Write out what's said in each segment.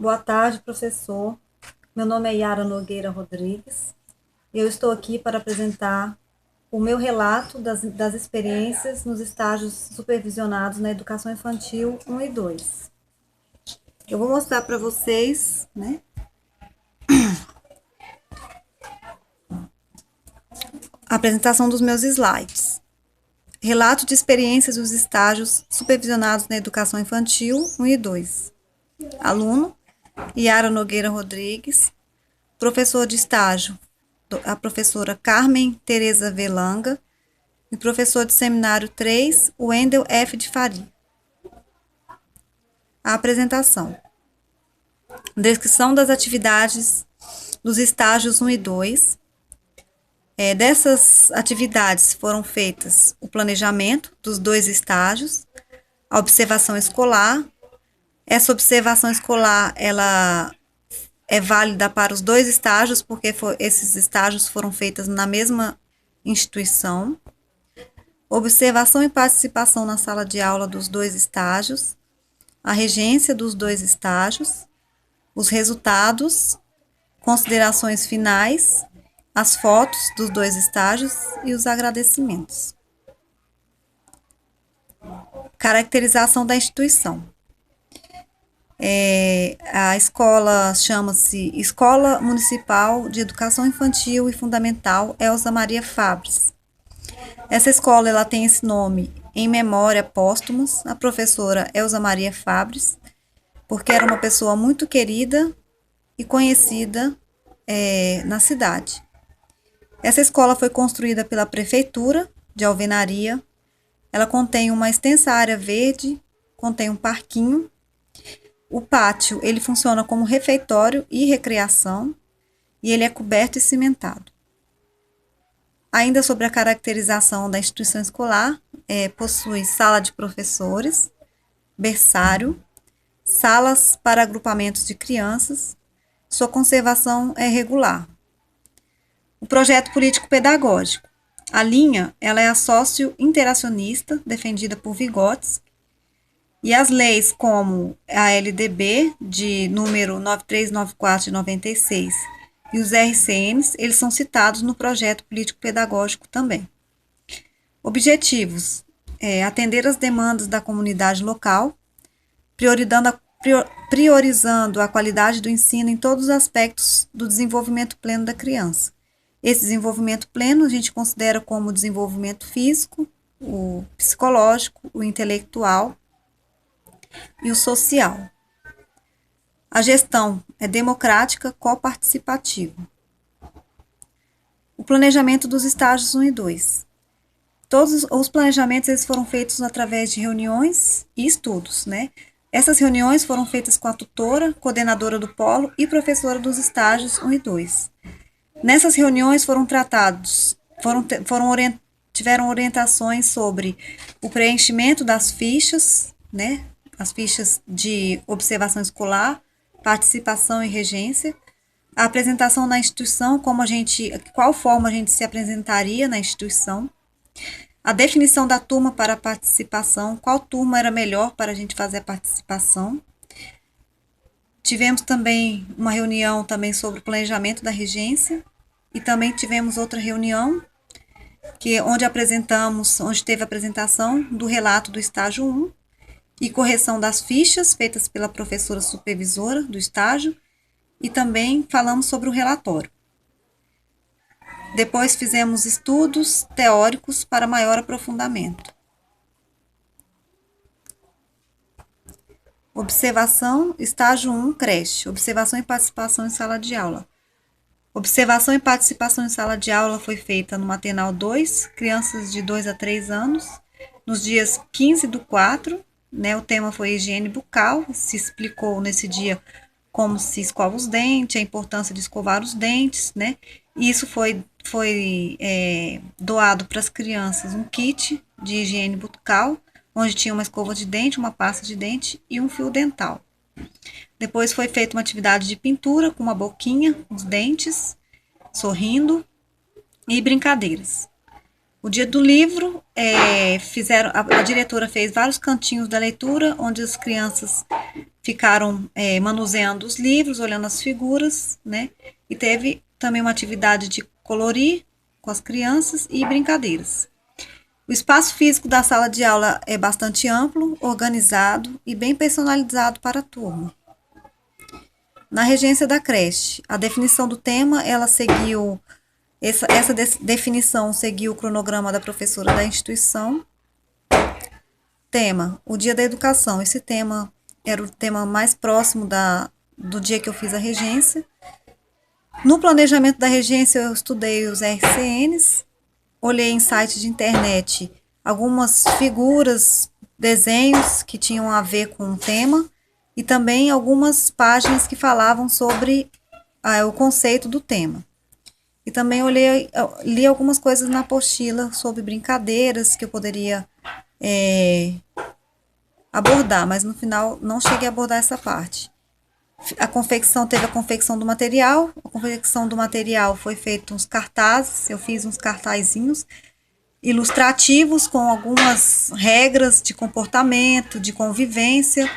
Boa tarde, professor. Meu nome é Yara Nogueira Rodrigues e eu estou aqui para apresentar o meu relato das experiências nos estágios supervisionados na educação infantil 1 e 2. Eu vou mostrar para vocês, a apresentação dos meus slides. Relato de experiências dos estágios supervisionados na educação infantil 1 e 2. Aluno, Yara Nogueira Rodrigues. Professor de estágio, a professora Carmen Tereza Velanga. E professor de seminário 3, Wendel F. de Faria. A apresentação. Descrição das atividades dos estágios 1 e 2. Dessas atividades foram feitas o planejamento dos dois estágios, a observação escolar. Essa observação escolar, ela é válida para os dois estágios, porque esses estágios foram feitos na mesma instituição. Observação e participação na sala de aula dos dois estágios, a regência dos dois estágios, os resultados, considerações finais, as fotos dos dois estágios e os agradecimentos. Caracterização da instituição. A escola chama-se Escola Municipal de Educação Infantil e Fundamental Elza Maria Fabres. Essa escola ela tem esse nome em memória póstumos à professora Elza Maria Fabres, porque era uma pessoa muito querida e conhecida na cidade. Essa escola foi construída pela Prefeitura de Alvenaria. Ela contém uma extensa área verde, contém um parquinho. O pátio ele funciona como refeitório e recreação e ele é coberto e cimentado. Ainda sobre a caracterização da instituição escolar, possui sala de professores, berçário, salas para agrupamentos de crianças, sua conservação é regular. O projeto político-pedagógico. A linha ela é a sócio-interacionista, defendida por Vygotsky, e as leis como a LDB, de número 9394 de 96, e os RCNs, eles são citados no projeto político-pedagógico também. Objetivos: atender as demandas da comunidade local, priorizando a qualidade do ensino em todos os aspectos do desenvolvimento pleno da criança. Esse desenvolvimento pleno a gente considera como o desenvolvimento físico, o psicológico, o intelectual e o social. A gestão é democrática, coparticipativa. O planejamento dos estágios 1 e 2. Todos os planejamentos eles foram feitos através de reuniões e estudos, Essas reuniões foram feitas com a tutora, coordenadora do polo e professora dos estágios 1 e 2. Nessas reuniões tiveram orientações sobre o preenchimento das fichas, As fichas de observação escolar, participação e regência, a apresentação na instituição, qual forma a gente se apresentaria na instituição, a definição da turma para a participação, qual turma era melhor para a gente fazer a participação. Tivemos também uma reunião também sobre o planejamento da regência e também tivemos outra reunião onde teve a apresentação do relato do estágio 1 e correção das fichas feitas pela professora supervisora do estágio e também falamos sobre o relatório. Depois fizemos estudos teóricos para maior aprofundamento. Observação, estágio 1, creche. Observação e participação em sala de aula. Observação e participação em sala de aula foi feita no maternal 2, crianças de 2 a 3 anos, nos dias 15/4, o tema foi higiene bucal, se explicou nesse dia como se escova os dentes, a importância de escovar os dentes, E isso foi doado para as crianças um kit de higiene bucal, onde tinha uma escova de dente, uma pasta de dente e um fio dental. Depois foi feita uma atividade de pintura com uma boquinha, os dentes, sorrindo e brincadeiras. O dia do livro, a diretora fez vários cantinhos da leitura, onde as crianças ficaram manuseando os livros, olhando as figuras, né? E teve também uma atividade de colorir com as crianças e brincadeiras. O espaço físico da sala de aula é bastante amplo, organizado e bem personalizado para a turma. Na regência da creche, a definição do tema, ela seguiu, essa definição seguiu o cronograma da professora da instituição. Tema, o dia da educação. Esse tema era o tema mais próximo do dia que eu fiz a regência. No planejamento da regência, eu estudei os RCNs, olhei em sites de internet algumas figuras, desenhos que tinham a ver com o tema e também algumas páginas que falavam sobre o conceito do tema. E também li algumas coisas na apostila sobre brincadeiras que eu poderia abordar, mas no final não cheguei a abordar essa parte. Teve a confecção do material. A confecção do material foi feito uns cartazes, eu fiz uns cartazinhos ilustrativos com algumas regras de comportamento, de convivência,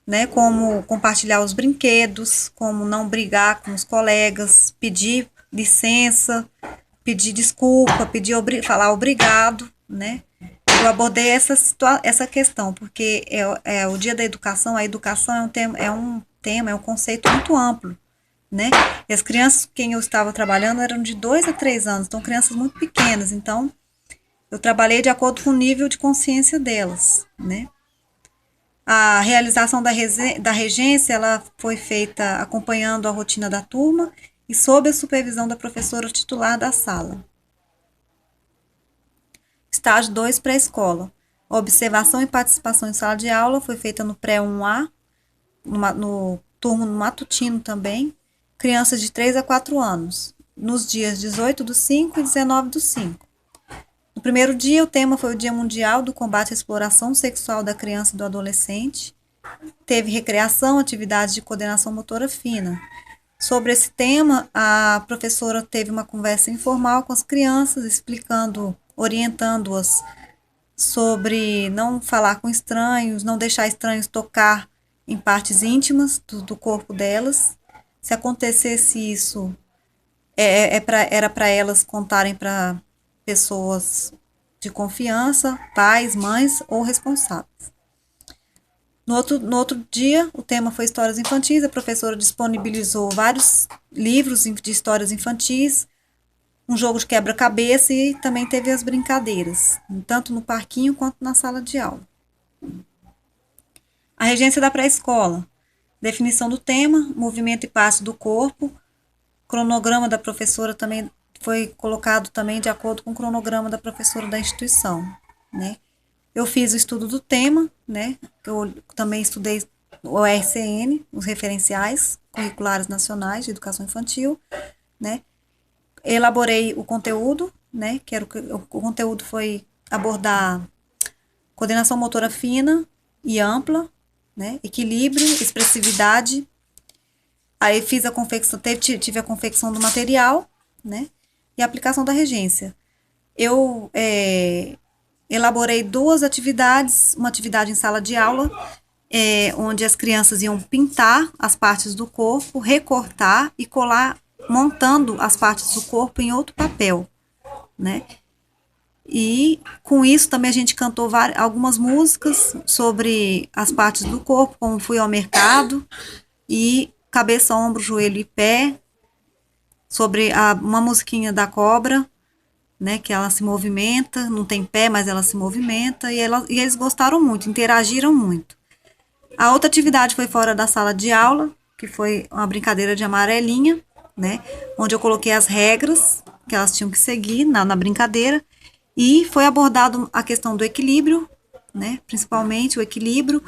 né, como compartilhar os brinquedos, como não brigar com os colegas, pedir licença, pedir desculpa, falar obrigado, né? Eu abordei essa questão, porque o Dia da Educação, a educação é um conceito muito amplo, né? E as crianças com quem eu estava trabalhando eram de 2 a 3 anos, então crianças muito pequenas, então eu trabalhei de acordo com o nível de consciência delas, né? A realização da regência, ela foi feita acompanhando a rotina da turma e sob a supervisão da professora titular da sala. Estágio 2, pré-escola. A observação e participação em sala de aula foi feita no pré-1A, no turno matutino também, crianças de 3 a 4 anos, nos dias 18/5 e 19/5. No primeiro dia, o tema foi o Dia Mundial do Combate à Exploração Sexual da Criança e do Adolescente. Teve recreação, atividades de coordenação motora fina. Sobre esse tema, a professora teve uma conversa informal com as crianças, orientando-as sobre não falar com estranhos, não deixar estranhos tocar em partes íntimas do corpo delas. Se acontecesse isso, era para elas contarem para pessoas de confiança, pais, mães ou responsáveis. No outro dia, o tema foi histórias infantis. A professora disponibilizou vários livros de histórias infantis, um jogo de quebra-cabeça e também teve as brincadeiras, tanto no parquinho quanto na sala de aula. A regência da pré-escola. Definição do tema, movimento e passe do corpo. Cronograma da professora também foi colocado também de acordo com o cronograma da professora da instituição, né? Eu fiz o estudo do tema, né? Eu também estudei o RCN, os referenciais curriculares nacionais de educação infantil, né? Elaborei o conteúdo, né? O conteúdo foi abordar coordenação motora fina e ampla, né? Equilíbrio, expressividade. Aí fiz tive a confecção do material, né? E a aplicação da regência. Eu elaborei 2 atividades, uma atividade em sala de aula, onde as crianças iam pintar as partes do corpo, recortar e colar, montando as partes do corpo em outro papel, né? E com isso também a gente cantou algumas músicas sobre as partes do corpo, como Fui ao Mercado, e Cabeça, Ombro, Joelho e Pé, sobre uma musiquinha da cobra, né, que ela se movimenta, não tem pé, mas ela se movimenta, e eles gostaram muito, interagiram muito. A outra atividade foi fora da sala de aula, que foi uma brincadeira de amarelinha, né, onde eu coloquei as regras que elas tinham que seguir na brincadeira, e foi abordado a questão do equilíbrio, né, principalmente o equilíbrio,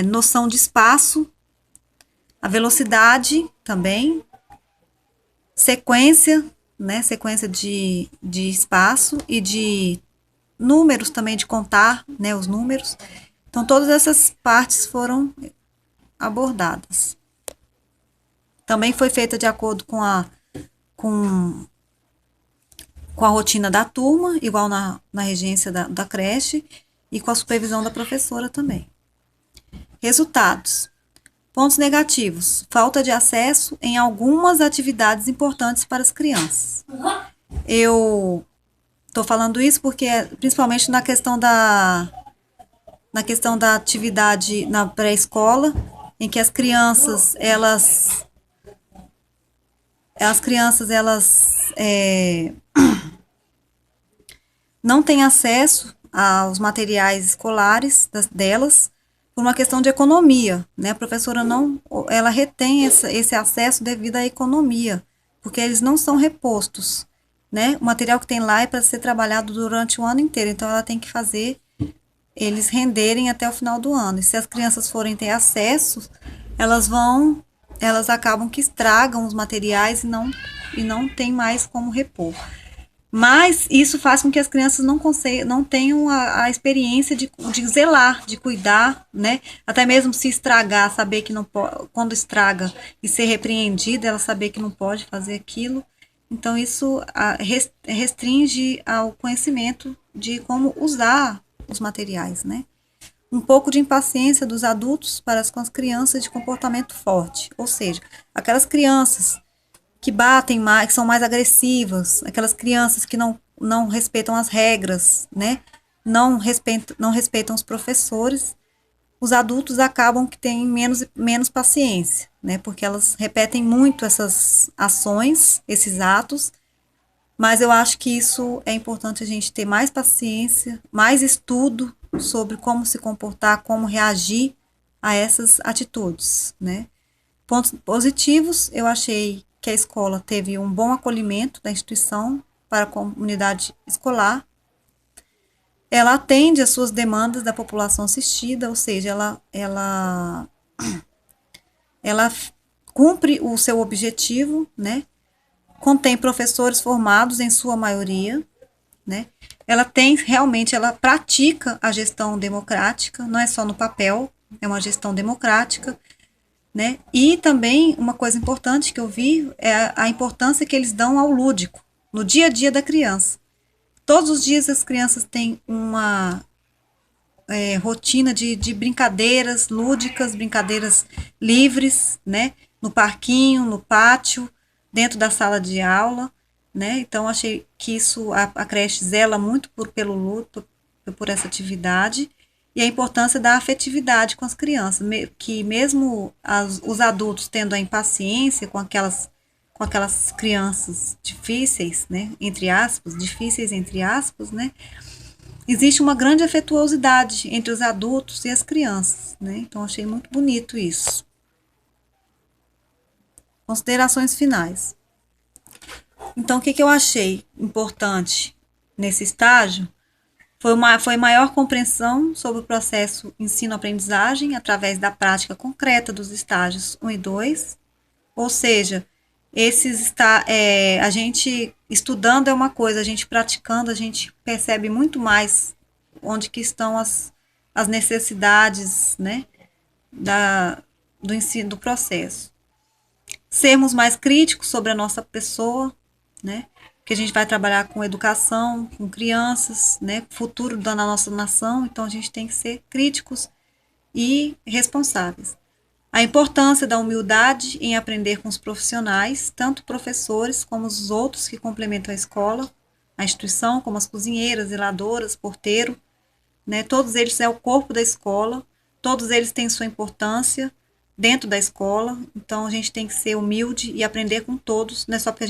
noção de espaço, a velocidade também, sequência, né, sequência de espaço e de números também, de contar, né, os números. Então, todas essas partes foram abordadas. Também foi feita de acordo com a rotina da turma, igual na regência da creche, e com a supervisão da professora também. Resultados. Pontos negativos: falta de acesso em algumas atividades importantes para as crianças. Eu estou falando isso porque, principalmente na questão da atividade na pré-escola, em que as crianças não têm acesso aos materiais escolares delas por uma questão de economia, né? A professora não, ela retém esse acesso devido à economia, porque eles não são repostos, né? O material que tem lá é para ser trabalhado durante o ano inteiro, então ela tem que fazer eles renderem até o final do ano. E se as crianças forem ter acesso, elas acabam que estragam os materiais e não tem mais como repor. Mas isso faz com que as crianças não tenham a experiência de zelar, de cuidar, né? Até mesmo se estragar, saber que não pode, quando estraga e ser repreendida, ela saber que não pode fazer aquilo. Então, isso restringe ao conhecimento de como usar os materiais, né? Um pouco de impaciência dos adultos para com as crianças de comportamento forte, ou seja, aquelas crianças que batem mais, que são mais agressivas, aquelas crianças que não respeitam as regras, né? Não respeitam os professores, os adultos acabam que têm menos paciência, né? Porque elas repetem muito essas ações, esses atos, mas eu acho que isso é importante a gente ter mais paciência, mais estudo sobre como se comportar, como reagir a essas atitudes, né? Pontos positivos, eu achei que a escola teve um bom acolhimento da instituição para a comunidade escolar. Ela atende às suas demandas da população assistida, ou seja, ela cumpre o seu objetivo, né? Contém professores formados em sua maioria, né? Ela pratica a gestão democrática, não é só no papel, é uma gestão democrática, né? E também uma coisa importante que eu vi é a importância que eles dão ao lúdico, no dia a dia da criança. Todos os dias as crianças têm uma rotina de brincadeiras lúdicas, brincadeiras livres, né? No parquinho, no pátio, dentro da sala de aula, né? Então, achei que a creche zela muito pelo luto, por essa atividade, e a importância da afetividade com as crianças, que mesmo os adultos tendo a impaciência com aquelas crianças difíceis, né? Difíceis entre aspas, né? Existe uma grande afetuosidade entre os adultos e as crianças, né? Então, achei muito bonito isso. Considerações finais. Então, o que eu achei importante nesse estágio foi maior compreensão sobre o processo ensino-aprendizagem através da prática concreta dos estágios 1 e 2, ou seja, a gente estudando é uma coisa, a gente praticando, a gente percebe muito mais onde que estão as necessidades, né, do ensino, do processo. Sermos mais críticos sobre a nossa pessoa, né, que a gente vai trabalhar com educação, com crianças, né, futuro da nossa nação, então a gente tem que ser críticos e responsáveis. A importância da humildade em aprender com os profissionais, tanto professores como os outros que complementam a escola, a instituição, como as cozinheiras, zeladoras, porteiro, né? Todos eles é o corpo da escola, todos eles têm sua importância dentro da escola, então a gente tem que ser humilde e aprender com todos, não é só porque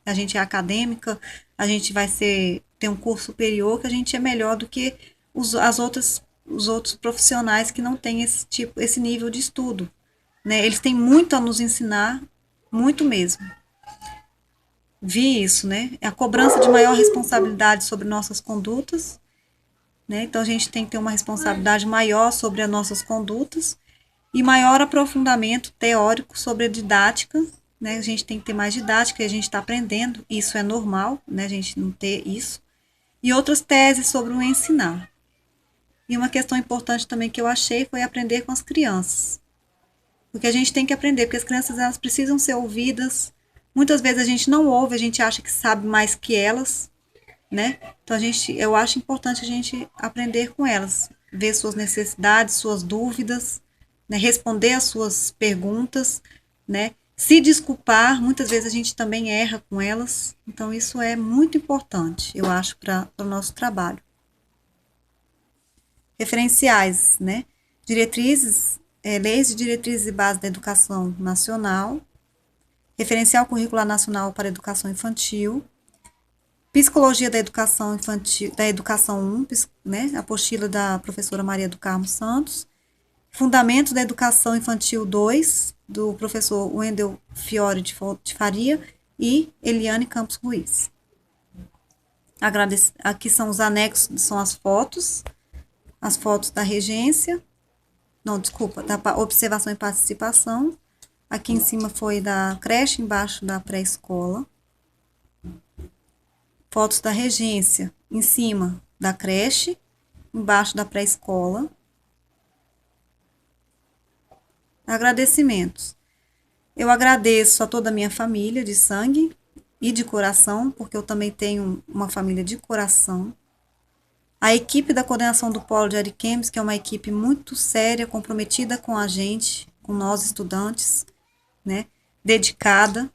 a gente é acadêmica, a gente vai ter um curso superior, que a gente é melhor do que os outros profissionais que não têm esse nível de estudo, né? Eles têm muito a nos ensinar, muito mesmo. Vi isso, né? A cobrança de maior responsabilidade sobre nossas condutas, né? Então a gente tem que ter uma responsabilidade maior sobre as nossas condutas e maior aprofundamento teórico sobre a didática, né? A gente tem que ter mais didática e a gente está aprendendo, isso é normal, né? A gente não ter isso. E outras teses sobre o ensinar. E uma questão importante também que eu achei foi aprender com as crianças. Porque a gente tem que aprender, porque as crianças elas precisam ser ouvidas. Muitas vezes a gente não ouve, a gente acha que sabe mais que elas, né? Então eu acho importante a gente aprender com elas. ver suas necessidades, suas dúvidas, né, responder às suas perguntas, né, se desculpar, muitas vezes a gente também erra com elas, então isso é muito importante, eu acho, para o nosso trabalho. Referenciais, né, diretrizes, leis de diretrizes e bases da educação nacional, referencial curricular nacional para a educação infantil, psicologia da educação infantil, da educação 1, né, apostila da professora Maria do Carmo Santos, fundamentos da educação infantil 2, do professor Wendel Fiore de Faria e Eliane Campos Ruiz. Aqui são os anexos, são as fotos da regência, não, desculpa, da observação e participação. Aqui em cima foi da creche, embaixo da pré-escola. Fotos da regência, em cima da creche, embaixo da pré-escola. Agradecimentos. Eu agradeço a toda a minha família de sangue e de coração, porque eu também tenho uma família de coração. A equipe da coordenação do Polo de Ariquemes, que é uma equipe muito séria, comprometida com a gente, com nós estudantes, né, dedicada.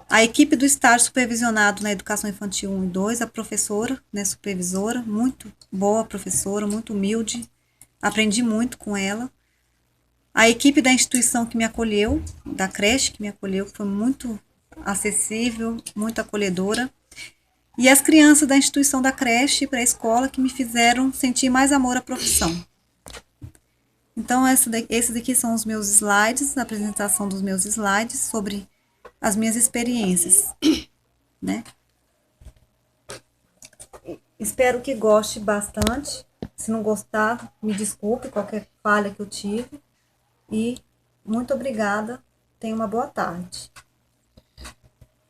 A equipe do estágio supervisionado na educação infantil 1 e 2, a professora, né, supervisora, muito boa professora, muito humilde, aprendi muito com ela. A equipe da instituição que me acolheu, da creche que me acolheu, foi muito acessível, muito acolhedora. E as crianças da instituição da creche para a escola que me fizeram sentir mais amor à profissão. Então, esses aqui são os meus slides, a apresentação dos meus slides sobre as minhas experiências, né? Espero que goste bastante. Se não gostar, me desculpe qualquer falha que eu tive. E muito obrigada. Tenha uma boa tarde.